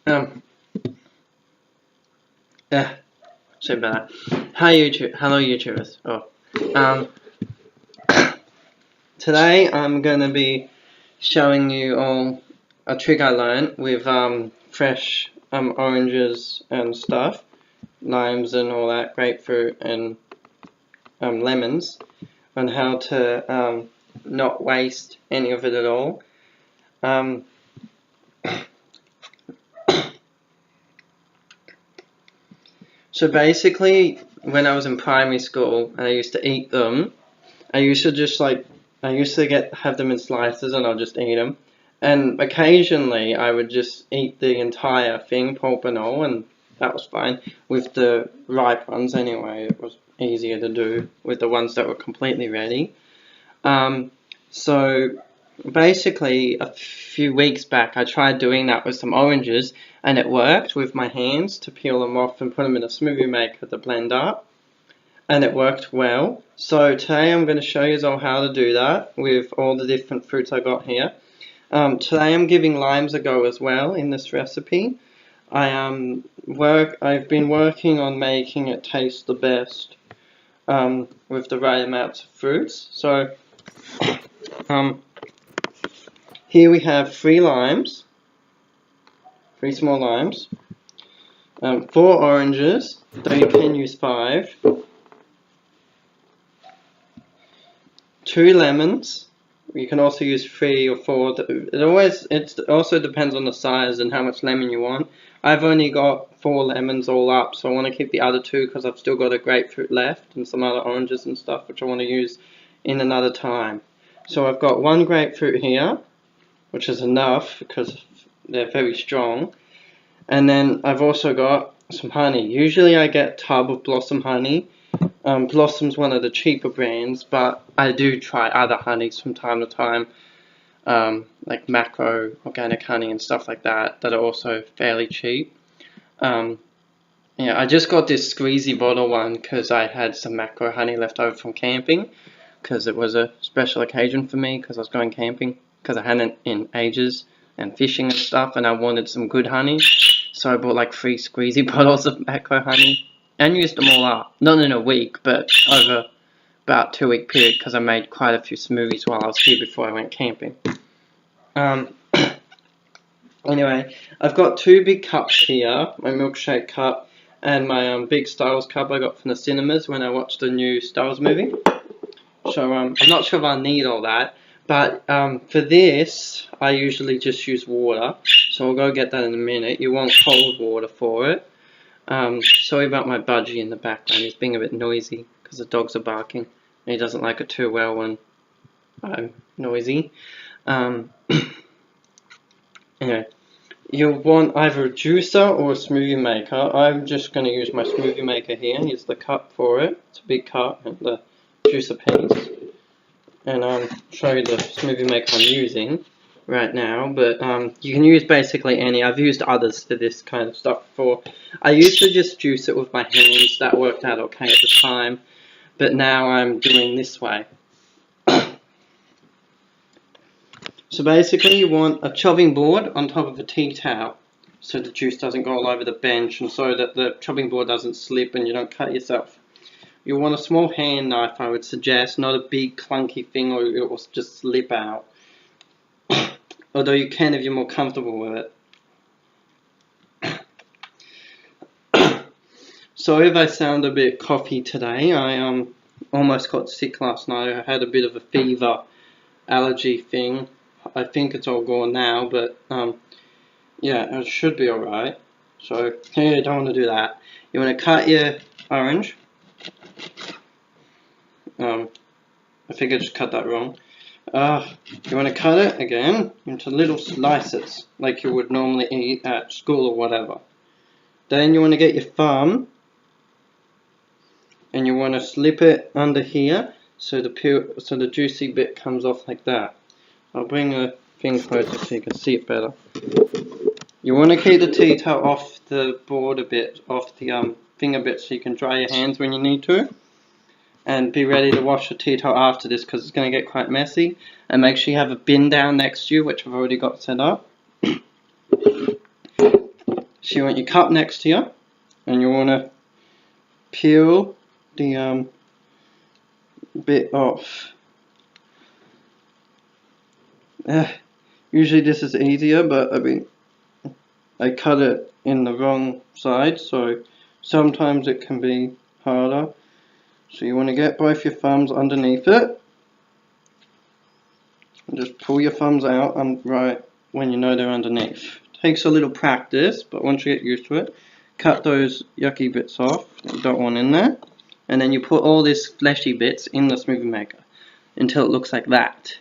Um, uh, Sorry about that. Hi YouTube, hello YouTubers. Today I'm gonna be showing you all a trick I learned with fresh oranges and stuff, limes and all that, grapefruit and lemons, on how to not waste any of it at all. So basically, when I was in primary school and I used to eat them, I used to have them in slices and I'll just eat them. And occasionally I would just eat the entire thing, pulp and all, and that was fine. With the ripe ones anyway, it was easier to do with the ones that were completely ready. So basically a few weeks back I tried doing that with some oranges and it worked with my hands to peel them off and put them in a smoothie maker to blend up. And it worked well. So today I'm going to show you all how to do that with all the different fruits I got here. Today I'm giving limes a go as well in this recipe. I've been working on making it taste the best with the right amounts of fruits. So here we have 3 limes, 3 small limes, 4 oranges, though you can use 5. 2 lemons. You can also use 3 or 4. It also depends on the size and how much lemon you want. I've only got 4 lemons all up, so I want to keep the other 2 because I've still got a grapefruit left and some other oranges and stuff which I want to use in another time. So I've got 1 grapefruit here, which is enough because they're very strong. And then I've also got some honey. Usually I get a tub of Blossom honey. Blossom's one of the cheaper brands, but I do try other honeys from time to time, like macro, organic honey and stuff like that are also fairly cheap. Yeah, I just got this squeezy bottle one because I had some macro honey left over from camping, because it was a special occasion for me because I was going camping, because I hadn't in ages, and fishing and stuff, and I wanted some good honey, so I bought like 3 squeezy bottles of macro honey. And used them all up. Not in a week, but over about 2-week period because I made quite a few smoothies while I was here before I went camping. Anyway, I've got 2 big cups here, my milkshake cup and my big Star Wars cup I got from the cinemas when I watched the new Star Wars movie. So I'm not sure if I'll need all that, but for this I usually just use water, so I'll go get that in a minute. You want cold water for it. Sorry about my budgie in the background, he's being a bit noisy because the dogs are barking and he doesn't like it too well when I'm noisy. Anyway, you'll want either a juicer or a smoothie maker. I'm just going to use my smoothie maker here. Here's the cup for it, it's a big cup, and the juicer piece. And I'll show you the smoothie maker I'm using right now, but you can use basically any. I've used others for this kind of stuff before. I used to just juice it with my hands, that worked out okay at the time, but now I'm doing this way. So basically you want a chopping board on top of a tea towel, so the juice doesn't go all over the bench and so that the chopping board doesn't slip and you don't cut yourself. You want a small hand knife, I would suggest, not a big clunky thing or it will just slip out. Although you can if you're more comfortable with it. Sorry if I sound a bit coughy today. I almost got sick last night. I had a bit of a fever allergy thing. I think it's all gone now, but yeah, it should be alright. So you don't want to do that. You want to cut your orange. I think I just cut that wrong. You want to cut it again into little slices like you would normally eat at school or whatever. Then you want to get your thumb and you want to slip it under here so the juicy bit comes off like that. I'll bring the thing closer so you can see it better. You want to keep the tea towel off the board a bit, off the thing a bit, so you can dry your hands when you need to. And be ready to wash the tea towel after this because it's going to get quite messy. And make sure you have a bin down next to you, which I've already got set up. So you want your cup next to you, and you want to peel the bit off. Usually this is easier, but I mean, I cut it in the wrong side, so sometimes it can be harder. So you want to get both your thumbs underneath it, and just pull your thumbs out right when you know they're underneath. Takes a little practice, but once you get used to it, cut those yucky bits off that you don't want in there, and then you put all these fleshy bits in the smoothie maker until it looks like that.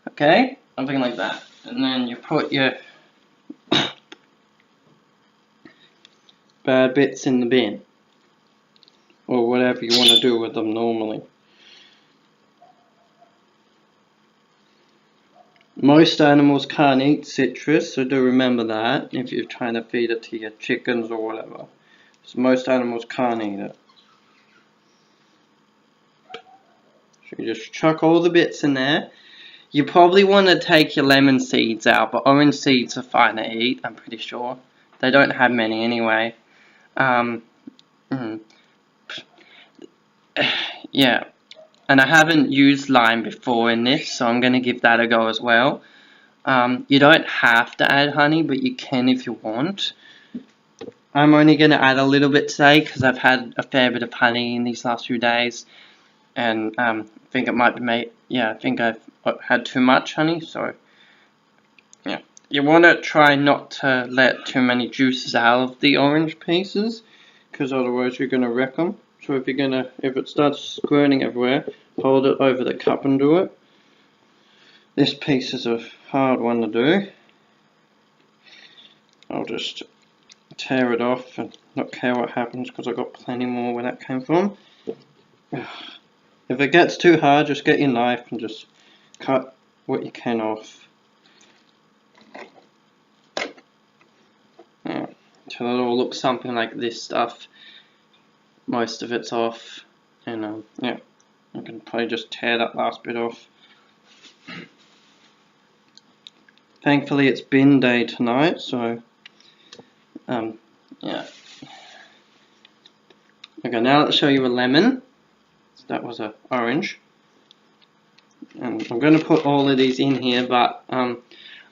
Okay, something like that, and then you put your bad bits in the bin, or whatever you want to do with them normally. Most animals can't eat citrus, so do remember that if you're trying to feed it to your chickens or whatever. So most animals can't eat it. So you just chuck all the bits in there. You probably want to take your lemon seeds out, but orange seeds are fine to eat, I'm pretty sure. They don't have many anyway. Yeah. And I haven't used lime before in this, so I'm going to give that a go as well. You don't have to add honey, but you can if you want. I'm only going to add a little bit today because I've had a fair bit of honey in these last few days. And I think it might be I think I've had too much honey, so yeah. You want to try not to let too many juices out of the orange pieces, because otherwise you're going to wreck them. So if it starts squirting everywhere, hold it over the cup and do it. This piece is a hard one to do. I'll just tear it off and not care what happens because I've got plenty more where that came from. If it gets too hard, just get your knife and just cut what you can off. Yeah, until it all looks something like this stuff. Most of it's off, and yeah, I can probably just tear that last bit off. Thankfully it's bin day tonight, so yeah. Okay, now let's show you a lemon. That was an orange, and I'm going to put all of these in here, but I'm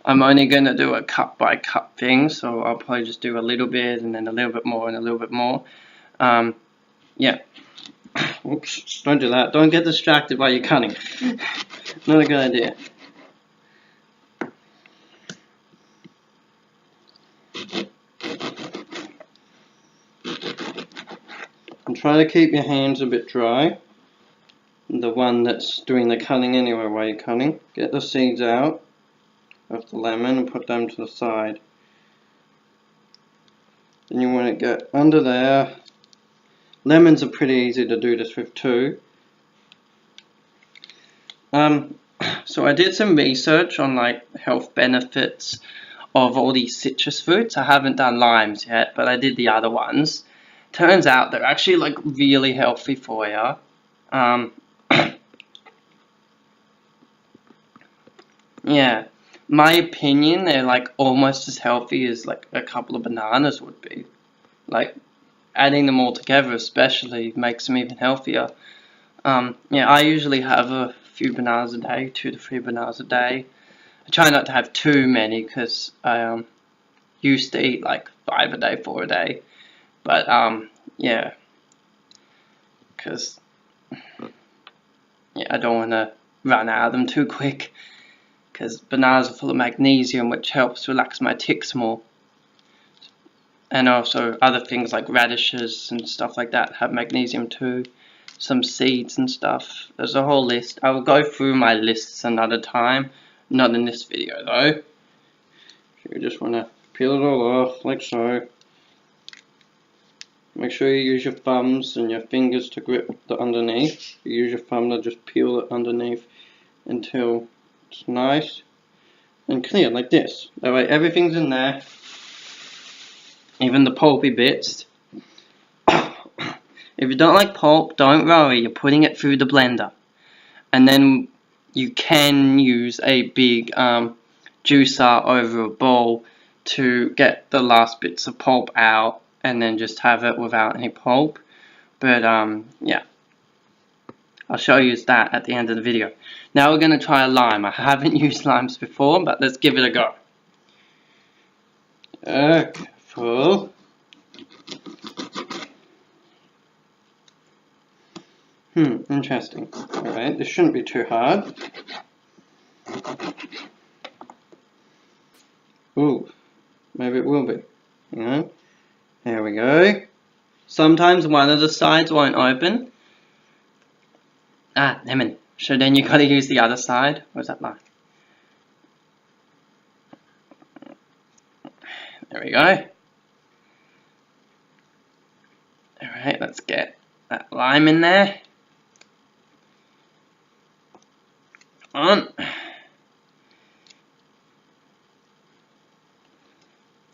only going to do a cup by cup thing, so I'll probably just do a little bit and then a little bit more and a little bit more. Yeah. Oops, don't do that. Don't get distracted while you're cutting. Not a good idea. And try to keep your hands a bit dry. The one that's doing the cutting anyway while you're cutting. Get the seeds out of the lemon and put them to the side. Then you want to get under there. Lemons are pretty easy to do this with too. So I did some research on like health benefits of all these citrus fruits. I haven't done limes yet, but I did the other ones. Turns out they're actually like really healthy for you. Yeah, my opinion, they're like almost as healthy as like a couple of bananas would be. Like adding them all together especially makes them even healthier. Yeah, I usually have a few bananas a day, 2 to 3 bananas a day. I try not to have too many because I used to eat like 5 a day, 4 a day. But yeah, because yeah, I don't want to run out of them too quick. Because bananas are full of magnesium, which helps relax my tics more. And also other things like radishes and stuff like that have magnesium too. Some seeds and stuff. There's a whole list. I will go through my lists another time. Not in this video though. So you just want to peel it all off like so. Make sure you use your thumbs and your fingers to grip the underneath. You use your thumb to just peel it underneath until it's nice and clear like this. That way everything's in there. Even the pulpy bits. If you don't like pulp, don't worry, you're putting it through the blender. And then you can use a big juicer over a bowl to get the last bits of pulp out and then just have it without any pulp. But yeah, I'll show you that at the end of the video. Now we're going to try a lime. I haven't used limes before, but let's give it a go. Careful. Interesting. Alright, this shouldn't be too hard. Ooh, maybe it will be. Hang on. There we go. Sometimes one of the sides won't open. Ah, lemon. So then you gotta use the other side. Where's that line? There we go. Alright, let's get that lime in there. On.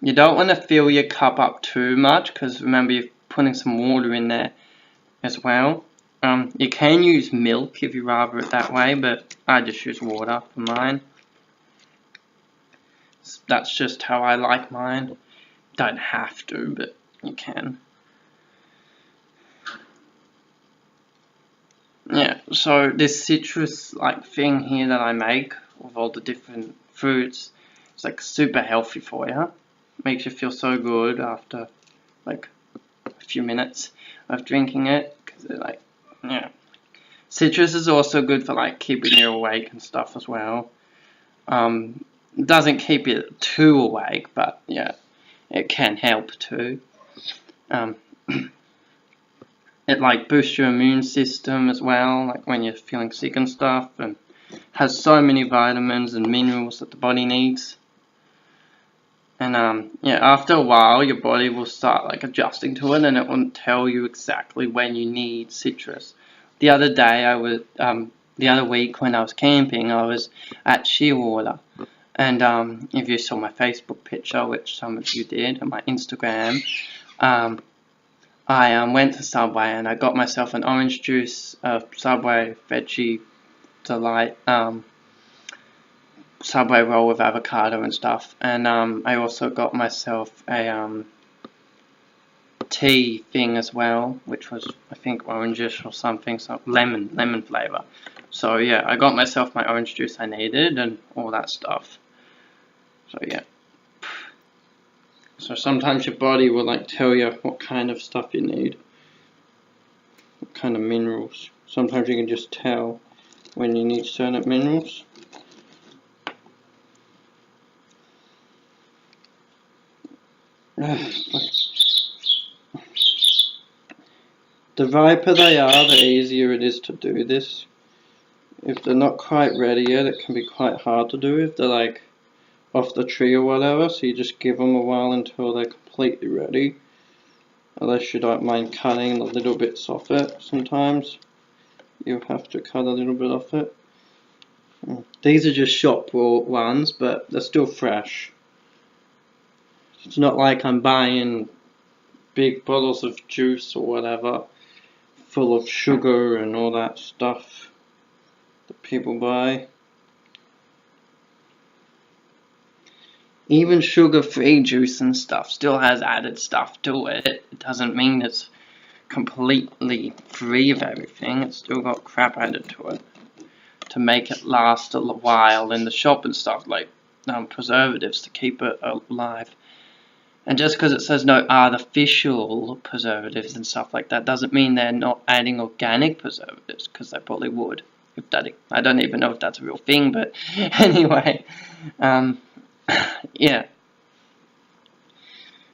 You don't want to fill your cup up too much, because remember you're putting some water in there as well. You can use milk if you rather it that way, but I just use water for mine. That's just how I like mine. Don't have to, but you can. Yeah, so this citrus like thing here that I make with all the different fruits, it's like super healthy for you. Makes you feel so good after like a few minutes of drinking it, because it like, yeah. Citrus is also good for like keeping you awake and stuff as well. It doesn't keep you too awake, but yeah, it can help too. It like boosts your immune system as well, like when you're feeling sick and stuff, and has so many vitamins and minerals that the body needs. And yeah, after a while your body will start like adjusting to it, and it won't tell you exactly when you need citrus. The other day the other week when I was camping, I was at Shearwater, and if you saw my Facebook picture, which some of you did, and my Instagram, I went to Subway and I got myself an orange juice, Subway Veggie Delight, Subway roll with avocado and stuff, and I also got myself a tea thing as well, which was I think orangish or something, so lemon flavor. So yeah, I got myself my orange juice I needed and all that stuff. So yeah. So sometimes your body will like tell you what kind of stuff you need, what kind of minerals. Sometimes you can just tell when you need certain minerals. The riper they are, the easier it is to do this. If they're not quite ready yet, it can be quite hard to do if they're like off the tree or whatever, so you just give them a while until they're completely ready. Unless you don't mind cutting the little bits off it, sometimes you have to cut a little bit off it. These are just shop bought ones, but they're still fresh. It's not like I'm buying big bottles of juice or whatever full of sugar and all that stuff that people buy. Even sugar-free juice and stuff still has added stuff to it. It doesn't mean it's completely free of everything. It's still got crap added to it to make it last a while in the shop and stuff, like preservatives to keep it alive. And just because it says no artificial preservatives and stuff like that doesn't mean they're not adding organic preservatives, because they probably would. If that, I don't even know if that's a real thing, but anyway, yeah.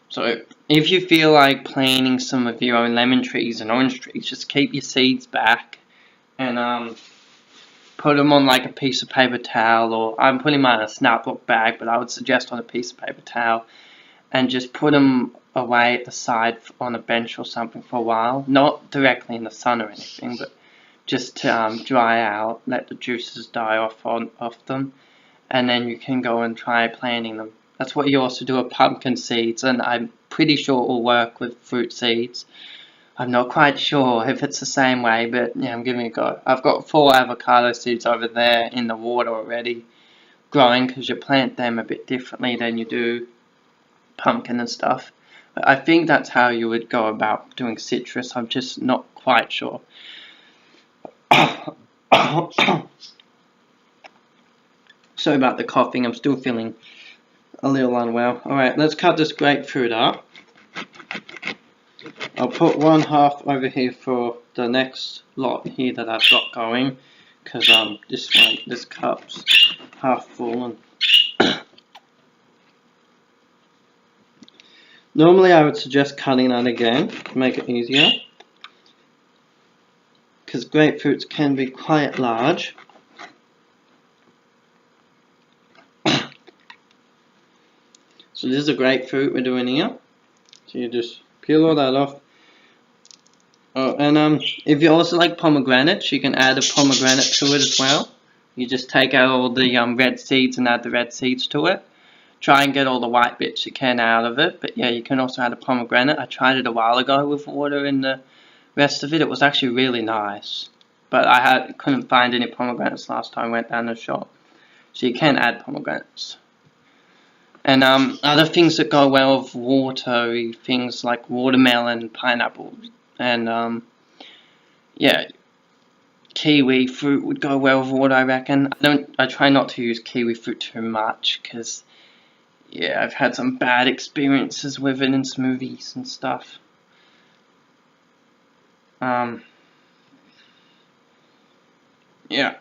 So if you feel like planting some of your own lemon trees and orange trees, just keep your seeds back and put them on like a piece of paper towel, or I'm putting mine in a snap-lock bag, but I would suggest on a piece of paper towel, and just put them away at the side on a bench or something for a while. Not directly in the sun or anything, but just to dry out, let the juices die off them, and then you can go and try planting them. That's what you also do with pumpkin seeds, and I'm pretty sure it will work with fruit seeds. I'm not quite sure if it's the same way, but yeah, I'm giving it a go. I've got 4 avocado seeds over there in the water already growing, because you plant them a bit differently than you do pumpkin and stuff. I think that's how you would go about doing citrus. I'm just not quite sure. Sorry about the coughing. I'm still feeling a little unwell. Alright, let's cut this grapefruit up. I'll put one half over here for the next lot here that I've got going, because this cup's half full. And normally I would suggest cutting that again to make it easier, because grapefruits can be quite large. So this is a grapefruit we're doing here. So you just peel all that off. Oh, and if you also like pomegranates, you can add a pomegranate to it as well. You just take out all the red seeds and add the red seeds to it. Try and get all the white bits you can out of it. But yeah, you can also add a pomegranate. I tried it a while ago with water and the rest of it. It was actually really nice. But I couldn't find any pomegranates last time I went down the shop. So you can add pomegranates. And other things that go well with watery things like watermelon, pineapple, and yeah, kiwi fruit would go well with water, I reckon. I try not to use kiwi fruit too much, because yeah, I've had some bad experiences with it in smoothies and stuff. Yeah.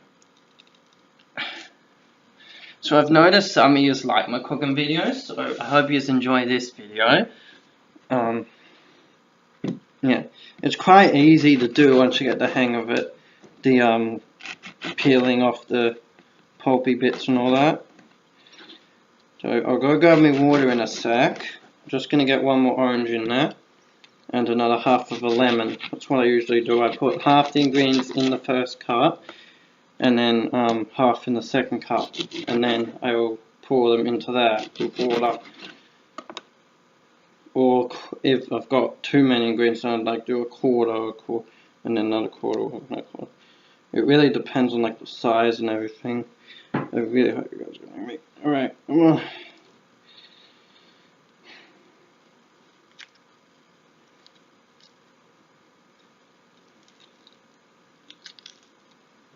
So I've noticed some of you like my cooking videos, so I hope you enjoy this video. Yeah, it's quite easy to do once you get the hang of it. The peeling off the pulpy bits and all that. So I'll go grab my water in a sec. I'm just going to get one more orange in there. And another half of a lemon. That's what I usually do. I put half the ingredients in the first cup, and then half in the second cup, and then I will pour them into that with water. Or if I've got too many ingredients, I'd like do a quarter, and then another quarter, It really depends on like the size and everything. I really hope you guys are gonna make. Alright,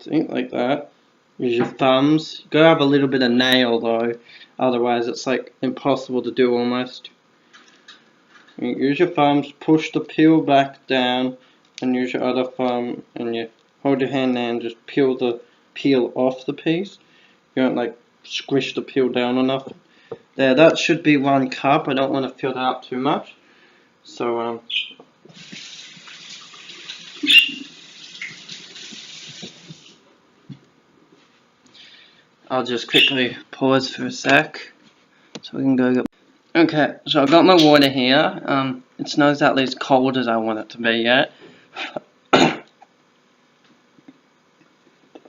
see, like that. Use your thumbs. You gotta have a little bit of nail though, otherwise it's like impossible to do almost. You use your thumbs, push the peel back down, and use your other thumb, and you hold your hand there and just peel the peel off the piece. You don't like squish the peel down or nothing. There, that should be 1 cup. I don't want to fill that up too much. So I'll just quickly pause for a sec so we can go get. Okay, so I've got my water here. It's not exactly as cold as I want it to be yet.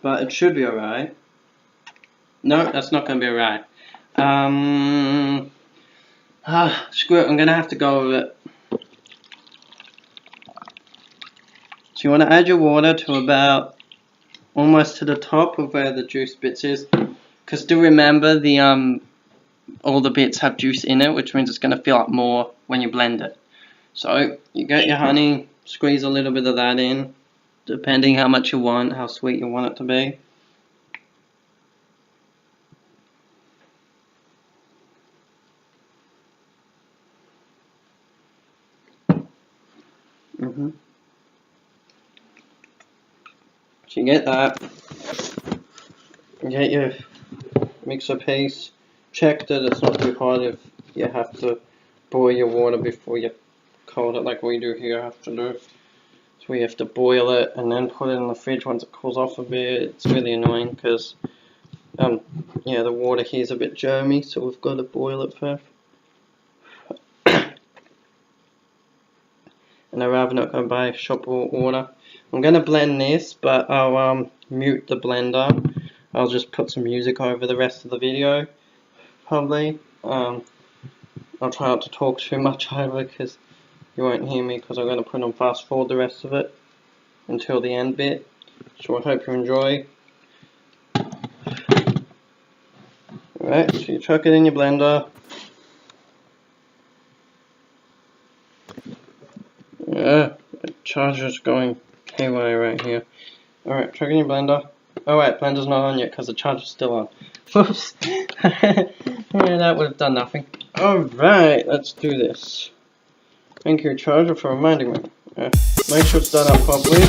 But it should be alright. No, that's not going to be alright. Screw it, I'm going to have to go with it. So you want to add your water to about almost to the top of where the juice bits is. Because do remember, all the bits have juice in it, which means it's going to fill up more when you blend it. So you get your honey, squeeze a little bit of that in, depending how much you want, how sweet you want it to be. So you get that, you get your mixer piece, check that it's not too hot if you have to boil your water before you cold it like we do here have to do. So we have to boil it and then put it in the fridge once it cools off a bit. It's really annoying because yeah, the water here is a bit germy, so we've got to boil it first. And I'd rather not go buy shop water. I'm going to blend this, but I'll mute the blender. I'll just put some music over the rest of the video, probably. I'll try not to talk too much over because you won't hear me, because I'm going to put on fast forward the rest of it until the end bit. So I hope you enjoy. Alright, so you chuck it in your blender. The charger's going haywire right here. Alright, trigger your blender. Oh wait, blender's not on yet because the charger's still on. Whoops. Yeah, that would have done nothing. Alright, let's do this. Thank you, charger, for reminding me. Make sure it's done up properly.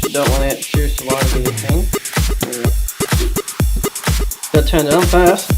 You don't want it to survive the thing. Gotta turn it on fast.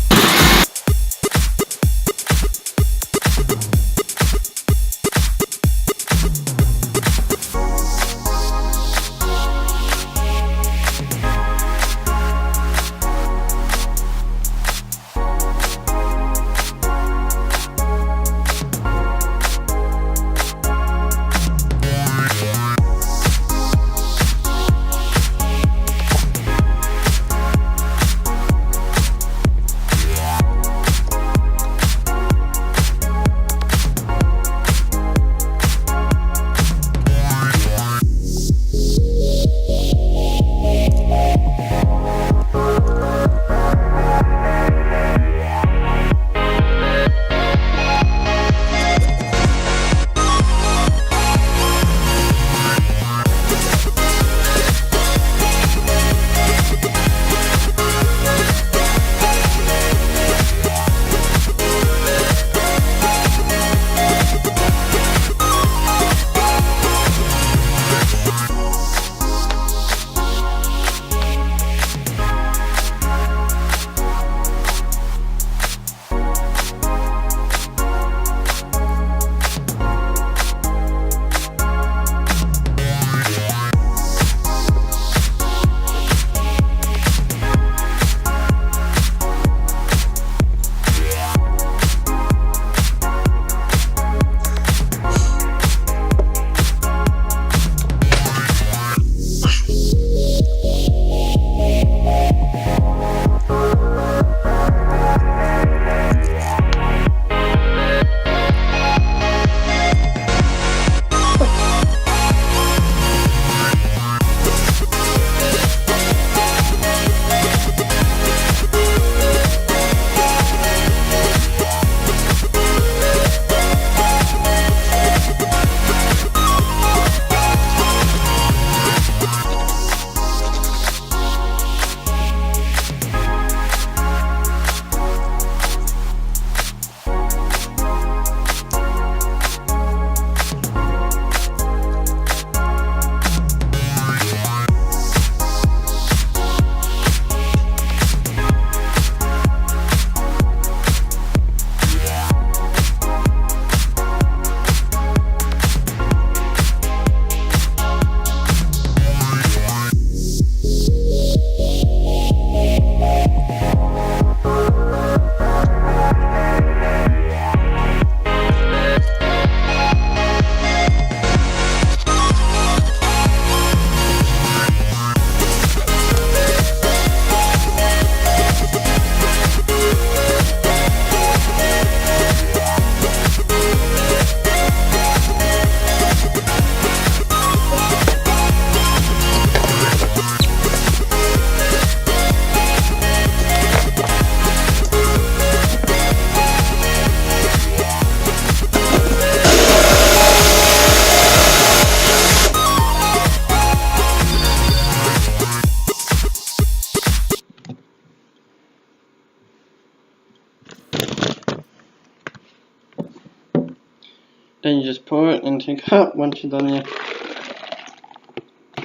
Then you just pour it into your cup once you've done your as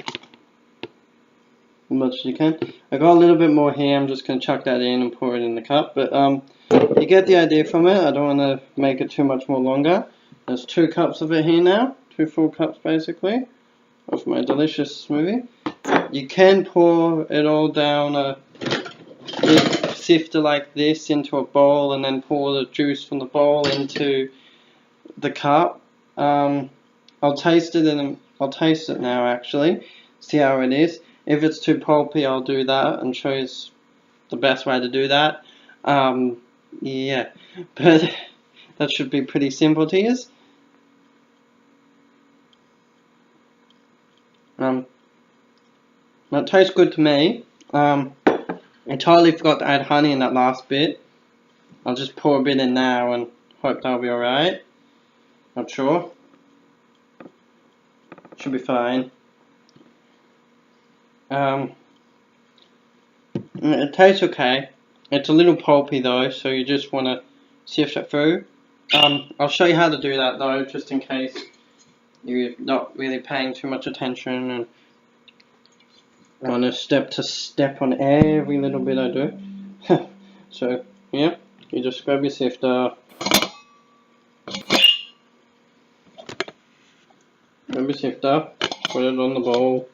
much as you can. I got a little bit more here, I'm just going to chuck that in and pour it in the cup, but you get the idea from it. I don't want to make it too much more longer. There's 2 cups of it here now, 2 full cups basically, of my delicious smoothie. You can pour it all down a big sifter like this into a bowl and then pour the juice from the bowl into the cup. I'll taste it now actually, see how it is. If it's too pulpy, I'll do that and show you the best way to do that. Yeah, but that should be pretty simple to use. That tastes good to me. I totally forgot to add honey in that last bit. I'll just pour a bit in now and hope that'll be alright. Not sure. Should be fine. It tastes okay. It's a little pulpy though, so you just want to sift it through. I'll show you how to do that though, just in case you're not really paying too much attention and want to step on every little bit I do. So, yeah, you just grab your sifter, put it on the bowl.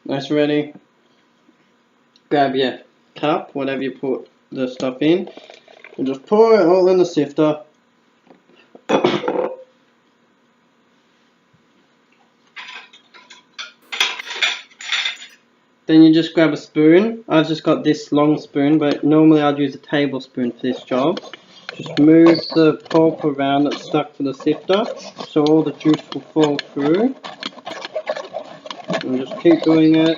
That's ready. Grab your cup, whatever you put the stuff in, and just pour it all in the sifter. Then you just grab a spoon. I've just got this long spoon, but normally I'd use a tablespoon for this job. Just move the pulp around that's stuck to the sifter, so all the juice will fall through. And just keep doing it,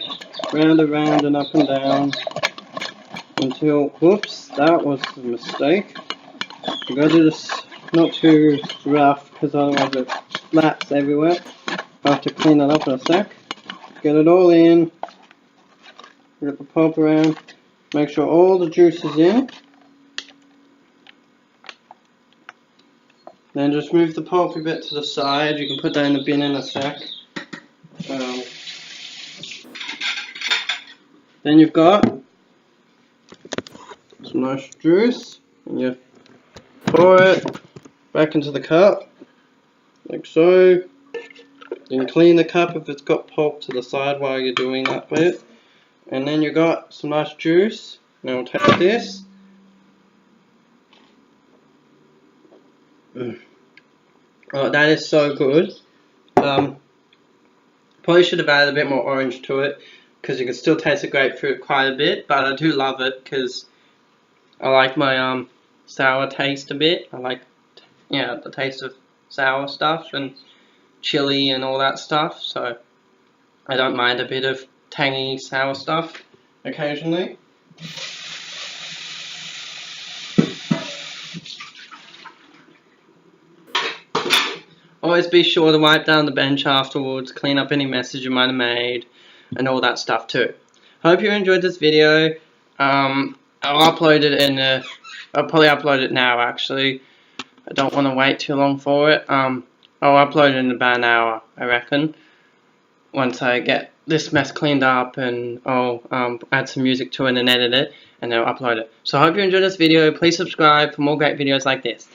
round and round and up and down, until, whoops, that was a mistake. You gotta do this not too rough, because otherwise it splats everywhere. I'll have to clean it up in a sec. Get it all in. Get the pulp around, make sure all the juice is in. Then just move the pulpy bit to the side. You can put that in the bin in a sec. Then you've got some nice juice, and you pour it back into the cup, like so. You can clean the cup if it's got pulp to the side while you're doing that bit. And then you got some nice juice. Now we'll take this. Oh, that is so good. Probably should have added a bit more orange to it, because you can still taste the grapefruit quite a bit. But I do love it because I like my sour taste a bit. I like, yeah, the taste of sour stuff and chili and all that stuff. So I don't mind a bit of tangy sour stuff occasionally. Always be sure to wipe down the bench afterwards, clean up any messes you might have made, and all that stuff too. Hope you enjoyed this video. I'll upload it I'll probably upload it now actually. I don't want to wait too long for it. I'll upload it in about an hour, I reckon. Once I get this mess cleaned up, and I'll add some music to it and edit it, and then I'll upload it. So I hope you enjoyed this video. Please subscribe for more great videos like this.